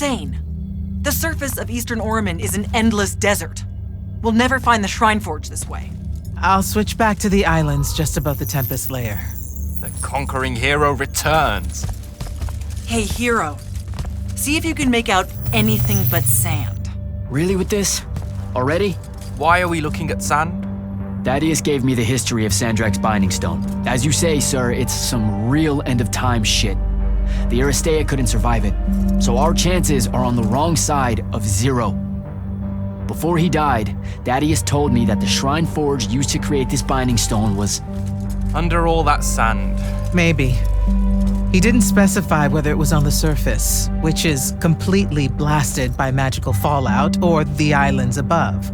insane. The surface of Eastern Orman is an endless desert. We'll never find the Shrine Forge this way. I'll switch back to the islands just above the Tempest layer. The conquering hero returns. Hey, hero. See if you can make out anything but sand. Really with this? Already? Why are we looking at sand? Thaddeus gave me the history of Sandrak's Binding Stone. As you say, sir, it's some real end-of-time shit. The Aristea couldn't survive it, so our chances are on the wrong side of 0. Before he died, Thaddeus told me that the Shrine Forge used to create this Binding Stone was... under all that sand. Maybe. He didn't specify whether it was on the surface, which is completely blasted by magical fallout, or the islands above,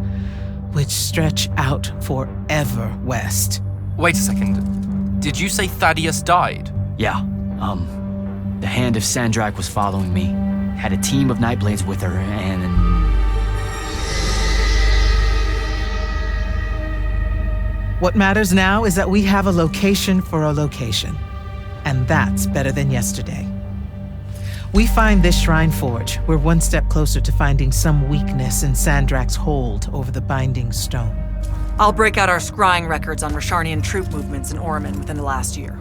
which stretch out forever west. Wait a second. Did you say Thaddeus died? Yeah, the Hand of Sandrak was following me. Had a team of Nightblades with her, and... What matters now is that we have a location for a location. And that's better than yesterday. We find this Shrine Forge, we're one step closer to finding some weakness in Sandrak's hold over the Binding Stone. I'll break out our scrying records on Rasharnian troop movements in Orman within the last year.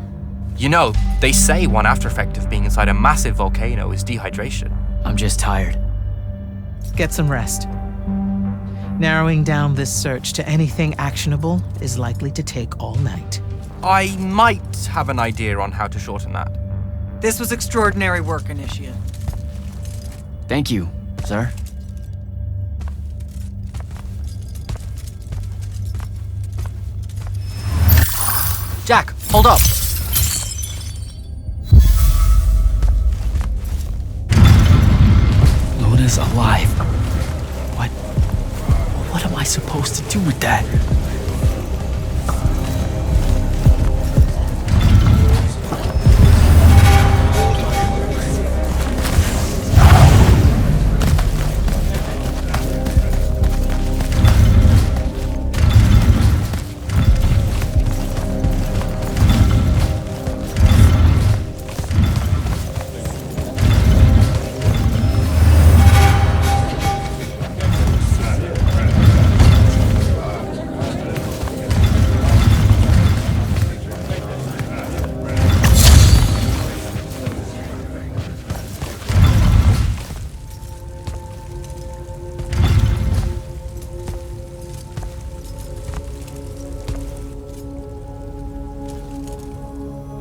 You know, they say one after effect of being inside a massive volcano is dehydration. I'm just tired. Get some rest. Narrowing down this search to anything actionable is likely to take all night. I might have an idea on how to shorten that. This was extraordinary work, Initiate. Thank you, sir. Jack, hold up. Luna's alive. What am I supposed to do with that?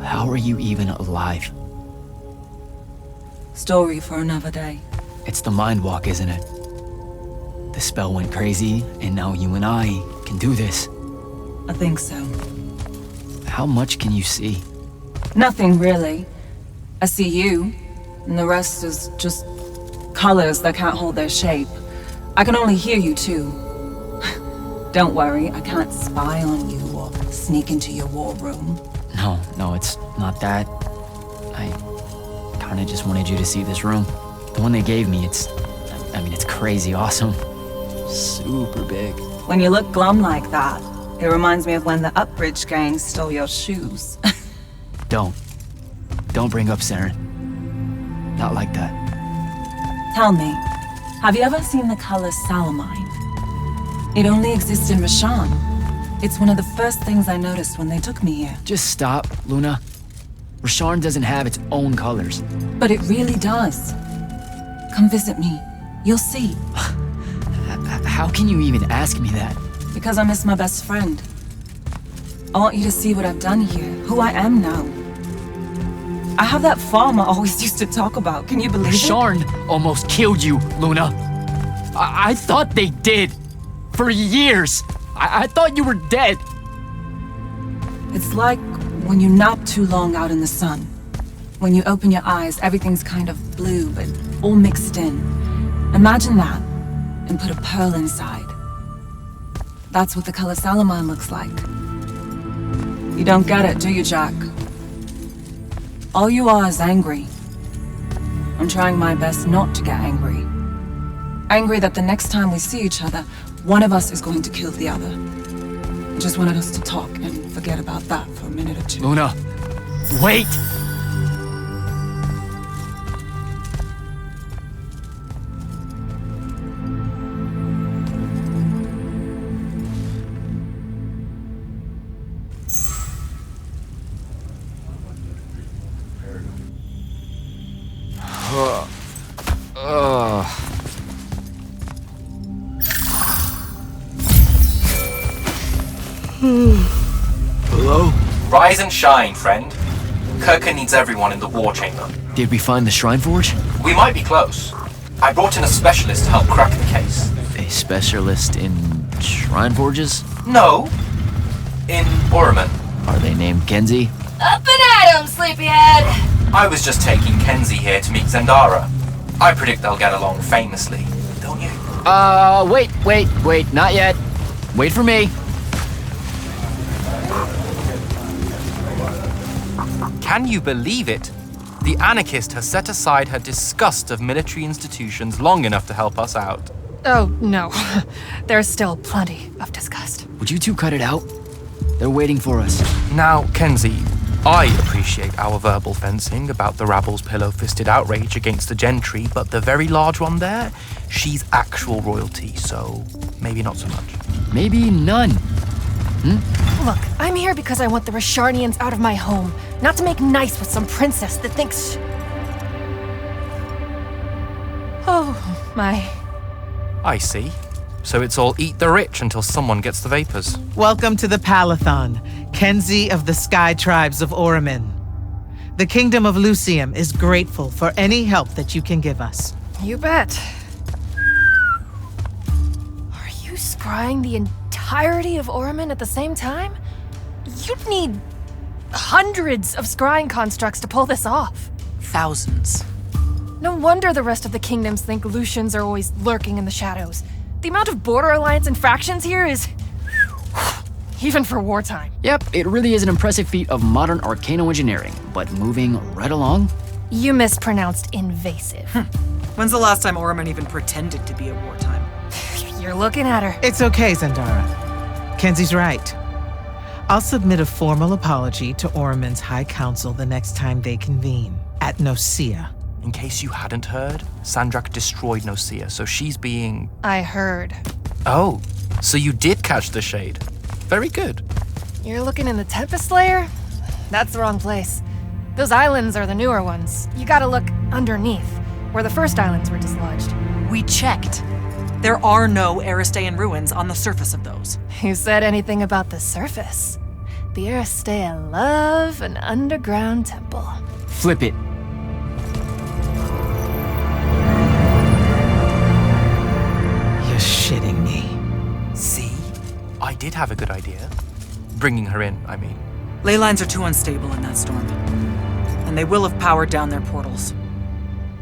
How are you even alive? Story for another day. It's the Mind Walk, isn't it? The spell went crazy, and now you and I can do this. I think so. How much can you see? Nothing really. I see you, and the rest is just colors that can't hold their shape. I can only hear you too. Don't worry, I can't spy on you or sneak into your war room. No, it's not that. I kinda just wanted you to see this room. The one they gave me, it's crazy awesome. Super big. When you look glum like that, it reminds me of when the Upbridge gang stole your shoes. Don't bring up Saren. Not like that. Tell me, have you ever seen the color Salamine? It only exists in Rasharn. It's one of the first things I noticed when they took me here. Just stop, Luna. Rasharn doesn't have its own colors. But it really does. Come visit me. You'll see. How can you even ask me that? Because I miss my best friend. I want you to see what I've done here, who I am now. I have that farm I always used to talk about. Can you believe it? Rasharn almost killed you, Luna. I thought they did. For years. I thought you were dead. It's like when you nap too long out in the sun. When you open your eyes, everything's kind of blue, but all mixed in. Imagine that, and put a pearl inside. That's what the color Salamine looks like. You don't get it, do you, Jack? All you are is angry. I'm trying my best not to get angry. Angry that the next time we see each other, one of us is going to kill the other. I just wanted us to talk and forget about that for a minute or two. Luna, wait! Hello? Rise and shine, friend. Kirka needs everyone in the war chamber. Did we find the Shrine Forge? We might be close. I brought in a specialist to help crack the case. A specialist in Shrine Forges? No. In Orman. Are they named Kenzie? Up and at 'em, sleepyhead! I was just taking Kenzie here to meet Zendara. I predict they'll get along famously, don't you? Wait, not yet. Wait for me. Can you believe it? The anarchist has set aside her disgust of military institutions long enough to help us out. Oh, no. There's still plenty of disgust. Would you two cut it out? They're waiting for us. Now, Kenzie, I appreciate our verbal fencing about the rabble's pillow-fisted outrage against the gentry, but the very large one there, she's actual royalty, so maybe not so much. Maybe none. Look, I'm here because I want the Risharnians out of my home, not to make nice with some princess that thinks... Oh, my... I see. So it's all eat the rich until someone gets the vapors. Welcome to the Palathon, Kenzie of the Sky Tribes of Oramin. The Kingdom of Lucium is grateful for any help that you can give us. You bet. Are you scrying the entirety of Oramin at the same time? You'd need hundreds of scrying constructs to pull this off. Thousands. No wonder the rest of the kingdoms think Lucians are always lurking in the shadows. The amount of border alliance and factions here is... even for wartime. Yep, it really is an impressive feat of modern arcano-engineering, but moving right along? You mispronounced invasive. When's the last time Orman even pretended to be a wartime? You're looking at her. It's okay, Zendara. Kenzie's right. I'll submit a formal apology to Oramin's High Council the next time they convene, at Nosea. In case you hadn't heard, Sandrak destroyed Nosea, so she's being... I heard. Oh, so you did catch the shade. Very good. You're looking in the Tempest Layer? That's the wrong place. Those islands are the newer ones. You gotta look underneath, where the first islands were dislodged. We checked. There are no Aristean ruins on the surface of those. Who said anything about the surface? The Aristea love an underground temple. Flip it. You're shitting me. See? I did have a good idea. Bringing her in, I mean. Ley lines are too unstable in that storm. And they will have powered down their portals.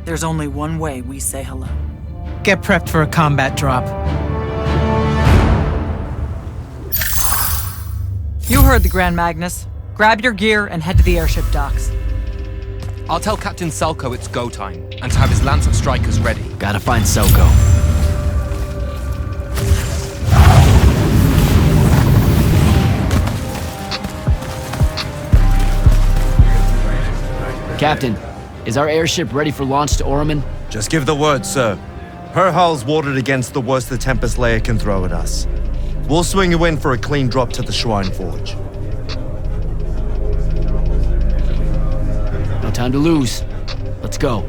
There's only one way we say hello. Get prepped for a combat drop. You heard the Grand Magnus. Grab your gear and head to the airship docks. I'll tell Captain Selko it's go time, and to have his lance of strikers ready. Gotta find Selko. Captain, is our airship ready for launch to Oramin? Just give the word, sir. Her hull's warded against the worst the Tempest Layer can throw at us. We'll swing you in for a clean drop to the Shrine Forge. No time to lose. Let's go.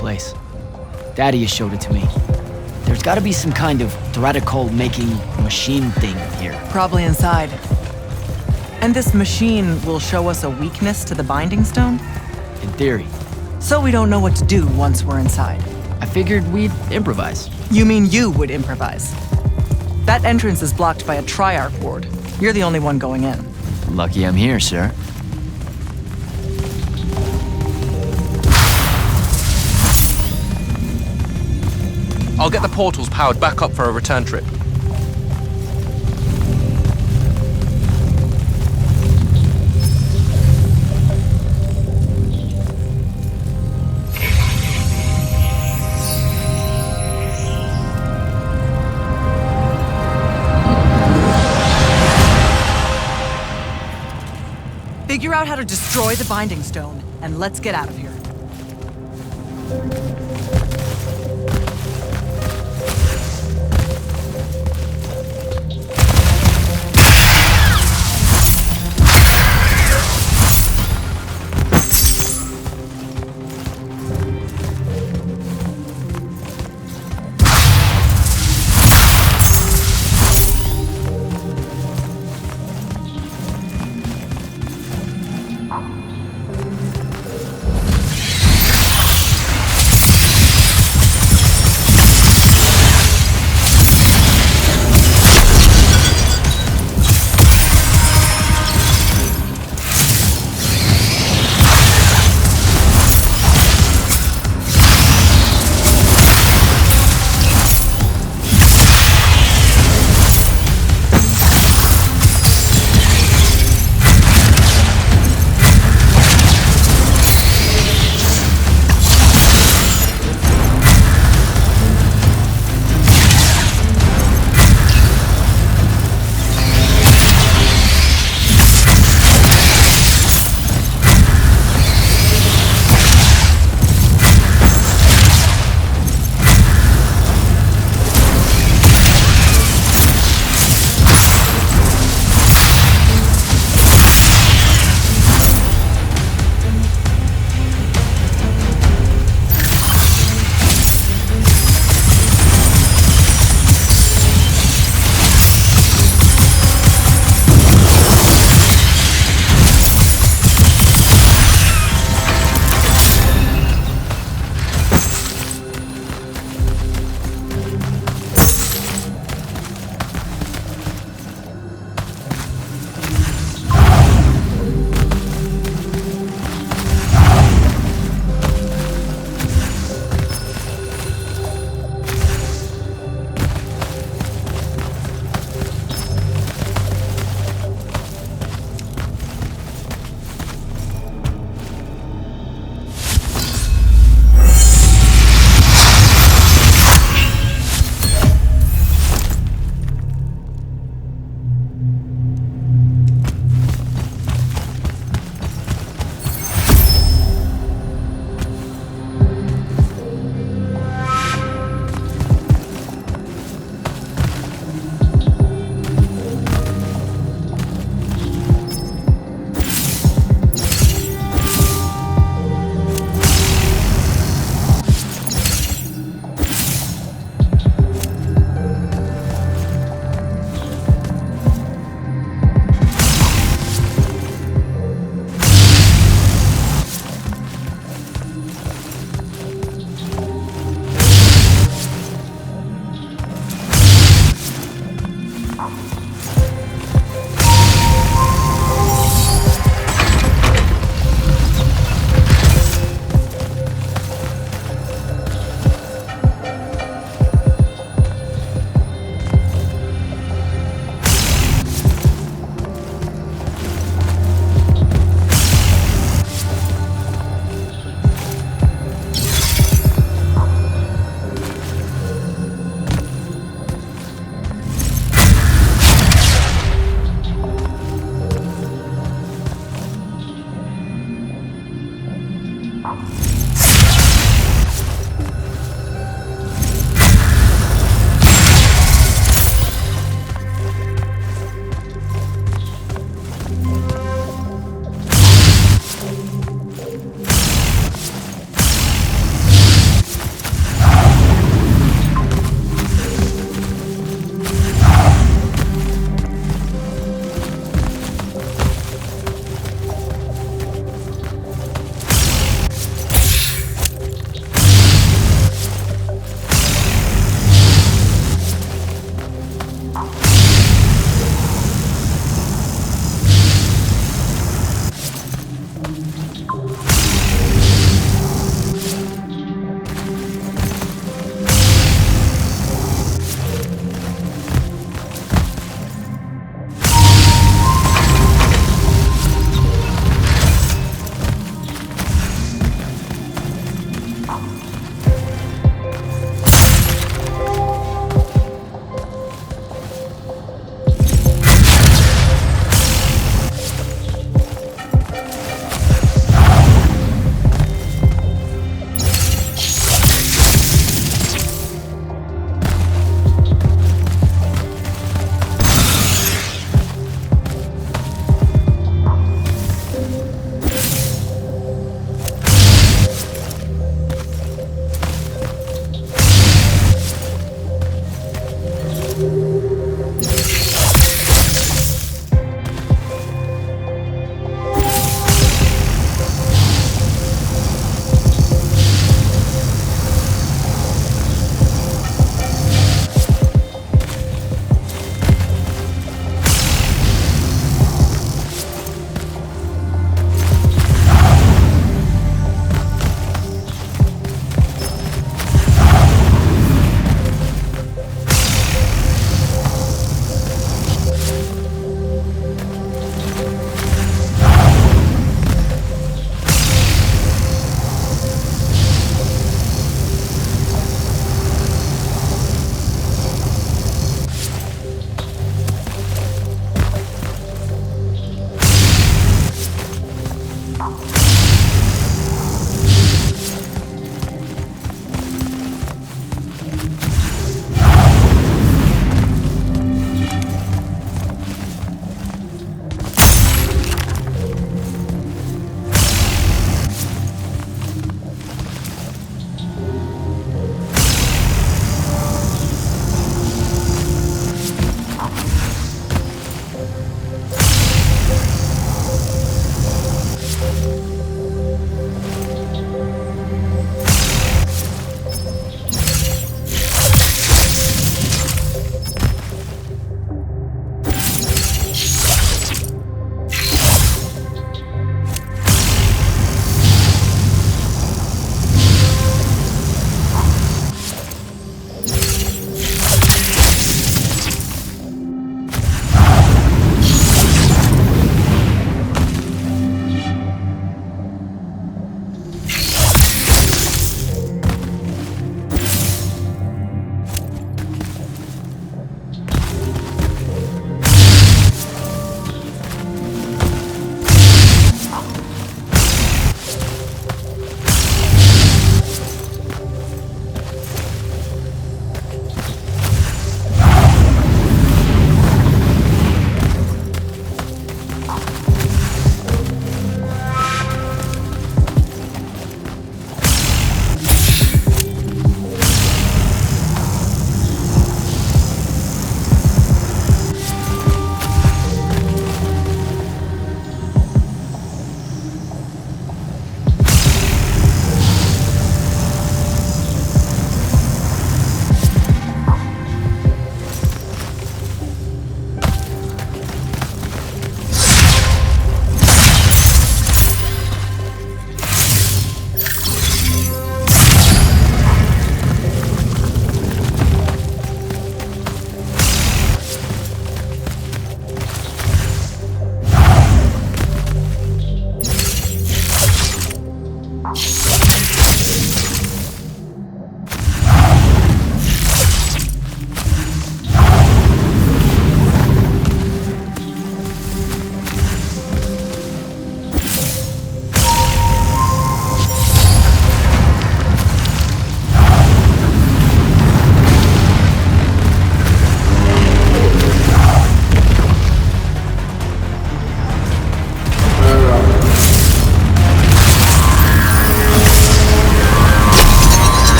place. Thaddeus showed it to me. There's gotta be some kind of theoretical-making machine thing here. Probably inside. And this machine will show us a weakness to the Binding Stone? In theory. So we don't know what to do once we're inside. I figured we'd improvise. You mean you would improvise? That entrance is blocked by a Triarch ward. You're the only one going in. Lucky I'm here, sir. I'll get the portals powered back up for a return trip. Figure out how to destroy the Binding Stone, and let's get out of here.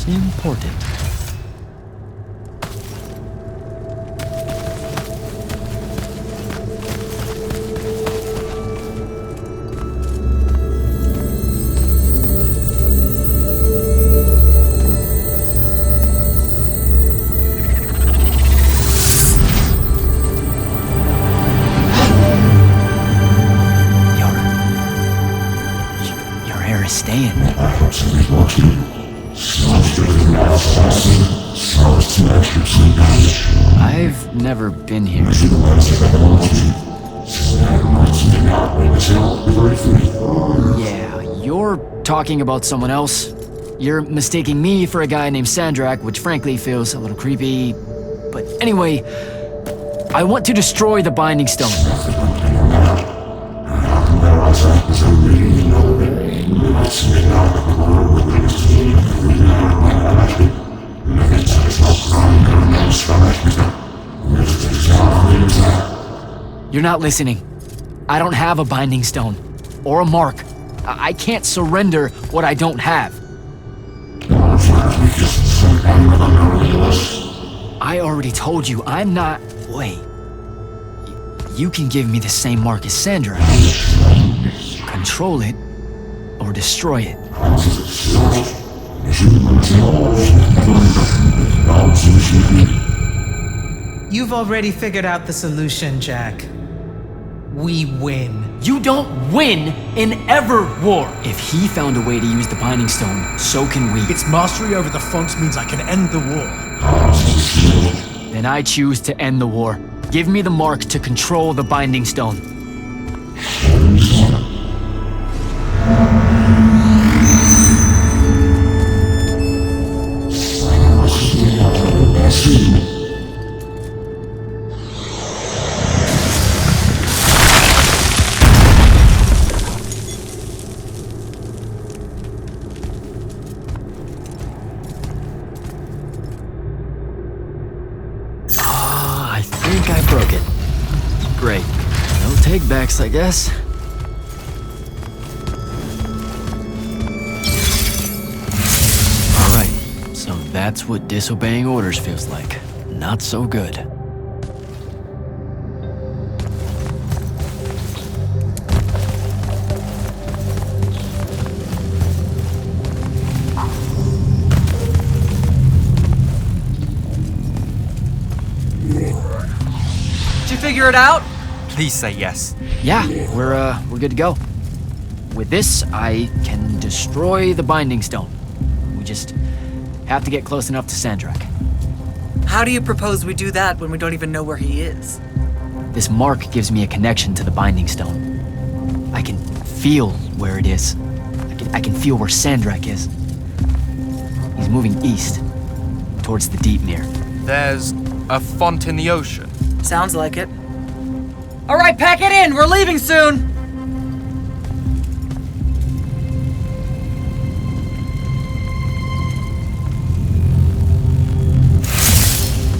That's important. Your hair is staying. I've never been here. Yeah, you're talking about someone else. You're mistaking me for a guy named Sandrak, which frankly feels a little creepy. But anyway, I want to destroy the Binding Stone. You're not listening. I don't have a Binding Stone. Or a mark. I can't surrender what I don't have. I already told you, I'm not... Wait. You can give me the same mark as Sandra. Control it, or destroy it. You've already figured out the solution, Jack. We win. You don't win in ever war! If he found a way to use the Binding Stone, so can we. Its mastery over the fonts means I can end the war. Then I choose to end the war. Give me the mark to control the Binding Stone. I think I broke it. Great. No take-backs, I guess. Alright, so that's what disobeying orders feels like. Not so good. Figure it out? Please say yes. Yeah, we're good to go. With this, I can destroy the Binding Stone. We just have to get close enough to Sandrak. How do you propose we do that when we don't even know where he is? This mark gives me a connection to the Binding Stone. I can feel where it is. I can feel where Sandrak is. He's moving east, towards the Deepmere. There's a font in the ocean. Sounds like it. All right, pack it in. We're leaving soon.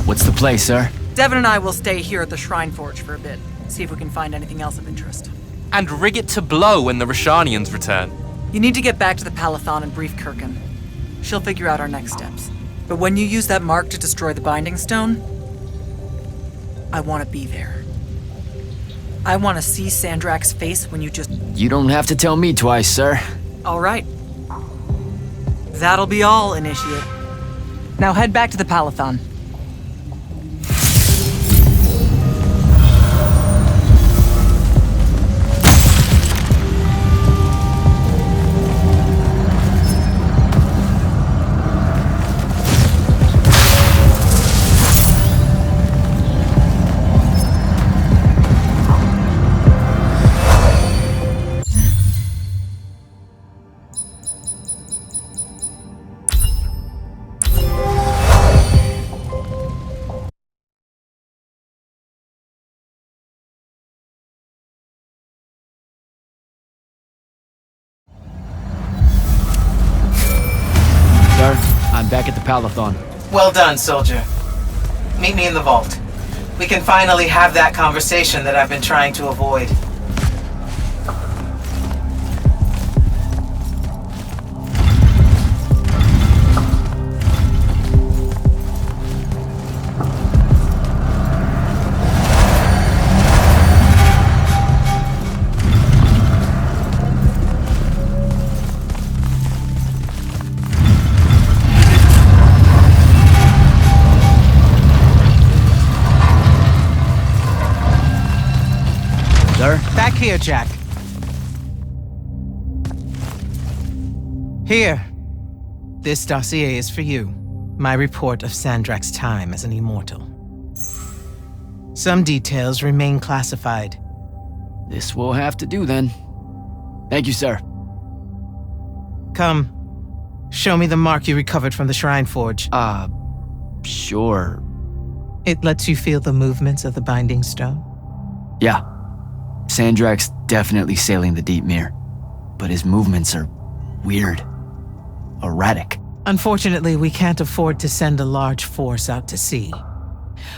What's the play, sir? Devin and I will stay here at the Shrine Forge for a bit. See if we can find anything else of interest. And rig it to blow when the Rashanians return. You need to get back to the Palathon and brief Kirkin. She'll figure out our next steps. But when you use that mark to destroy the Binding Stone, I want to be there. I want to see Sandrak's face when you just... You don't have to tell me twice, sir. All right. That'll be all, Initiate. Now head back to the Palathon. Sir, I'm back at the Palathon. Well done, soldier. Meet me in the vault. We can finally have that conversation that I've been trying to avoid. Here, Jack. Here. This dossier is for you. My report of Sandrak's time as an immortal. Some details remain classified. This will have to do then. Thank you, sir. Come. Show me the mark you recovered from the Shrine Forge. Sure. It lets you feel the movements of the Binding Stone. Yeah. Sandrak's definitely sailing the deep mirror, but his movements are weird. Erratic. Unfortunately, we can't afford to send a large force out to sea.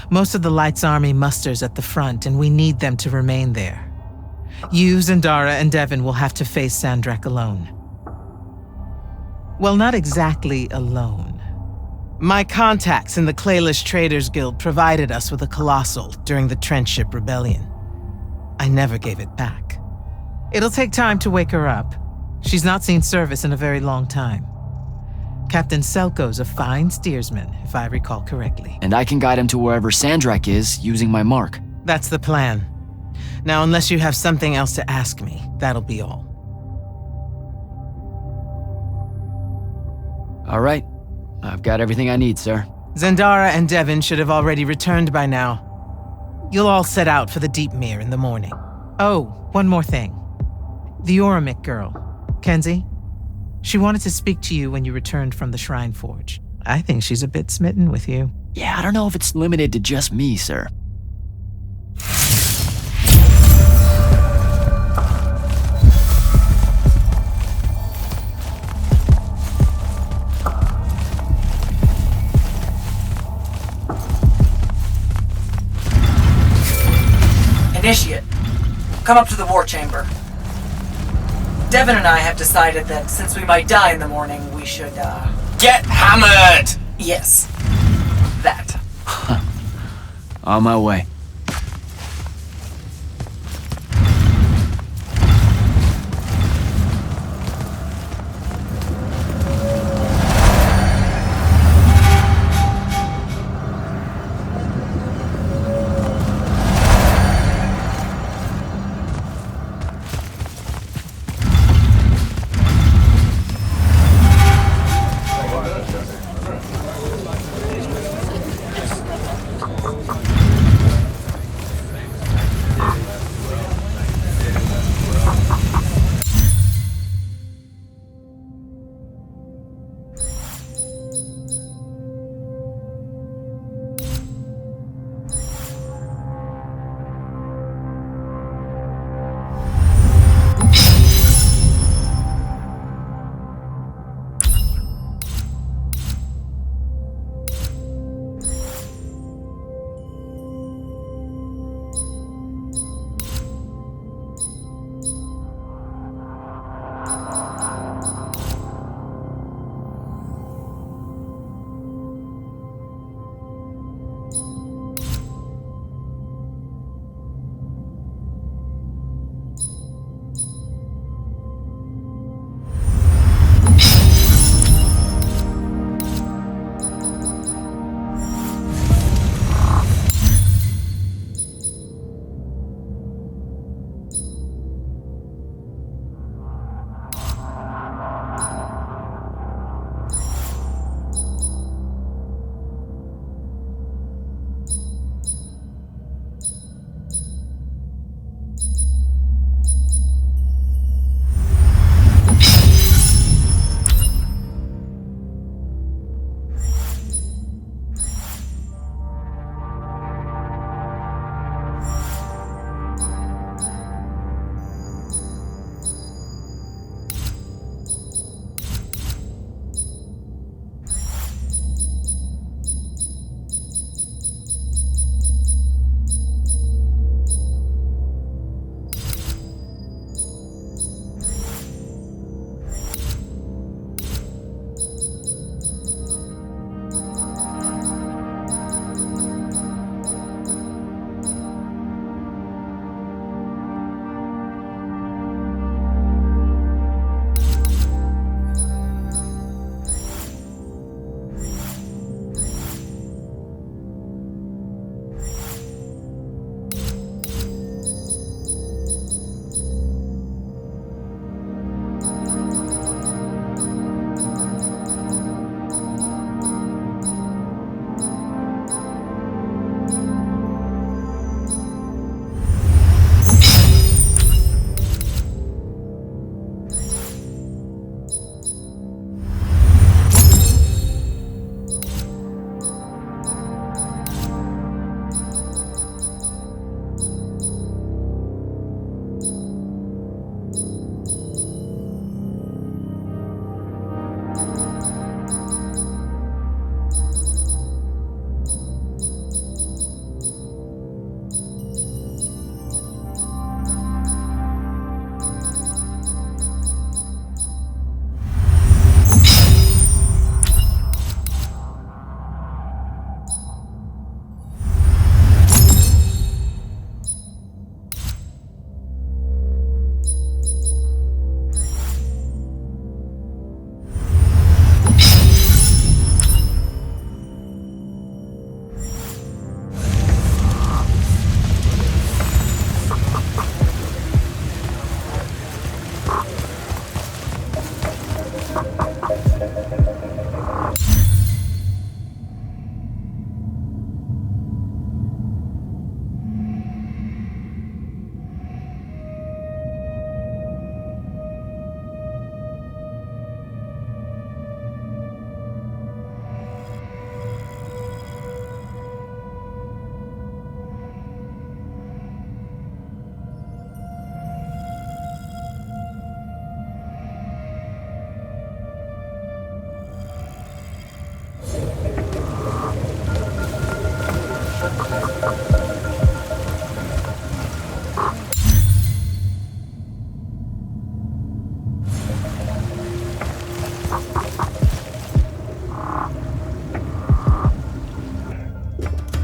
Most of the Light's army musters at the front, and we need them to remain there. You, Zendara, and Devon will have to face Sandrak alone. Well, not exactly alone. My contacts in the Clayless Traders Guild provided us with a Colossal during the Trenchship Rebellion. I never gave it back. It'll take time to wake her up. She's not seen service in a very long time. Captain Selko's a fine steersman, if I recall correctly. And I can guide him to wherever Sandrak is using my mark. That's the plan. Now, unless you have something else to ask me, that'll be all. All right. I've got everything I need, sir. Zendara and Devon should have already returned by now. You'll all set out for the Deep Mere in the morning. Oh, one more thing. The Oromik girl, Kenzie. She wanted to speak to you when you returned from the Shrine Forge. I think she's a bit smitten with you. Yeah, I don't know if it's limited to just me, sir. Initiate, come up to the war chamber. Devon and I have decided that since we might die in the morning, we should, Get hammered! Yes. That. On my way.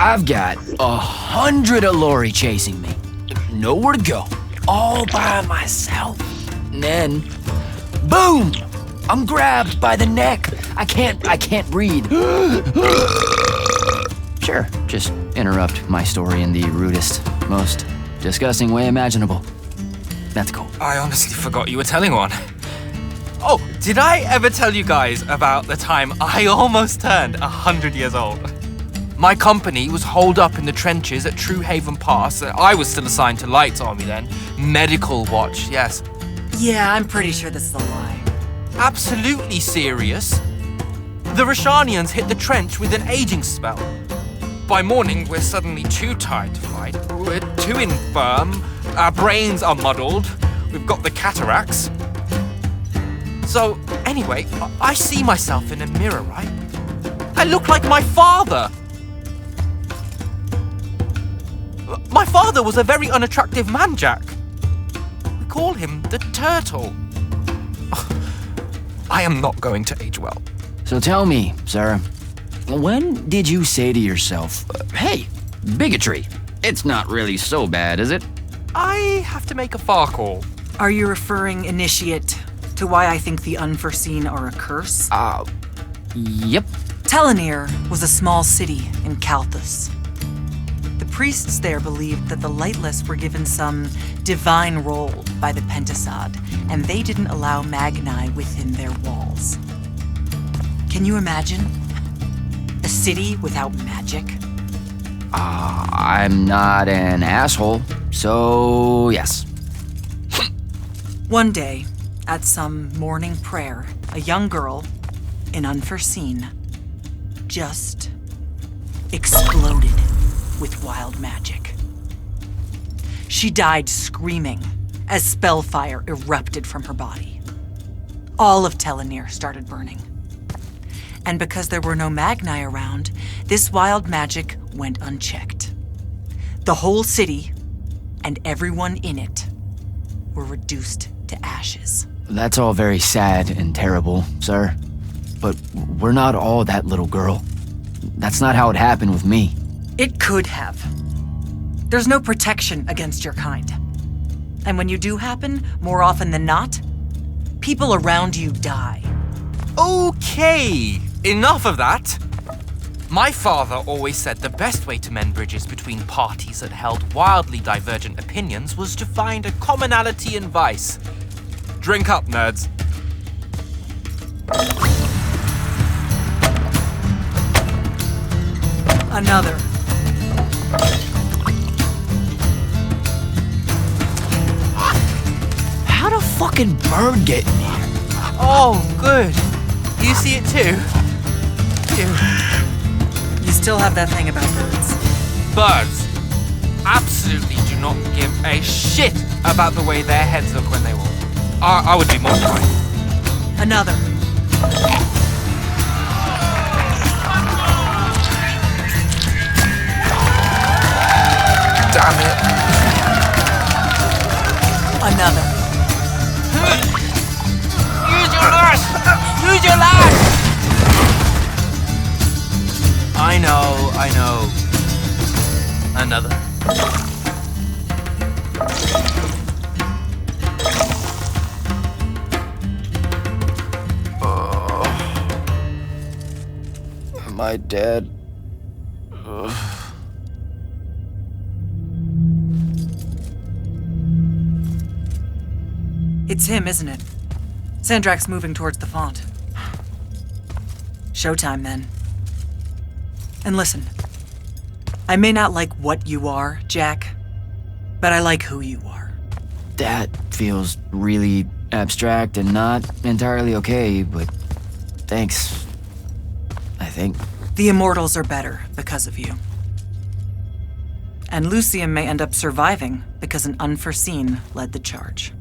I've got 100 Alori chasing me. Nowhere to go. All by myself. And then, boom! I'm grabbed by the neck. I can't breathe. Sure, just interrupt my story in the rudest, most disgusting way imaginable. That's cool. I honestly forgot you were telling one. Oh, did I ever tell you guys about the time I almost turned 100 years old? My company was holed up in the trenches at True Haven Pass. I was still assigned to Light's Army then. Medical watch, yes. Yeah, I'm pretty sure this is a lie. Absolutely serious. The Rashanians hit the trench with an aging spell. By morning, we're suddenly too tired to fight. We're too infirm. Our brains are muddled. We've got the cataracts. So, anyway, I see myself in a mirror, right? I look like my father. My father was a very unattractive man, Jack. We call him the Turtle. I am not going to age well. So tell me, sir, when did you say to yourself, hey, bigotry, it's not really so bad, is it? I have to make a far call. Are you referring, Initiate, to why I think the unforeseen are a curse? Yep. Telenir was a small city in Kalthus. The priests there believed that the Lightless were given some divine role by the Pentasod, and they didn't allow Magni within their walls. Can you imagine? A city without magic? I'm not an asshole, so yes. One day, at some morning prayer, a young girl, in Unforeseen, just exploded with wild magic. She died screaming as spellfire erupted from her body. All of Telenir started burning. And because there were no Magni around, this wild magic went unchecked. The whole city, and everyone in it, were reduced to ashes. That's all very sad and terrible, sir. But we're not all that little girl. That's not how it happened with me. It could have. There's no protection against your kind. And when you do happen, more often than not, people around you die. Okay, enough of that. My father always said the best way to mend bridges between parties that held wildly divergent opinions was to find a commonality in vice. Drink up, nerds. Another. How'd a fucking bird get in here? Oh, good. You see it too? You still have that thing about birds. Birds absolutely do not give a shit about the way their heads look when they walk. I would be mortified. Another. Damn it. Another. Use your lash! Use your lash! I know. Another. Am I dead? It's him, isn't it? Sandrak's moving towards the font. Showtime, then. And listen, I may not like what you are, Jack, but I like who you are. That feels really abstract and not entirely okay, but thanks. I think. The Immortals are better because of you. And Lucium may end up surviving because an Unforeseen led the charge.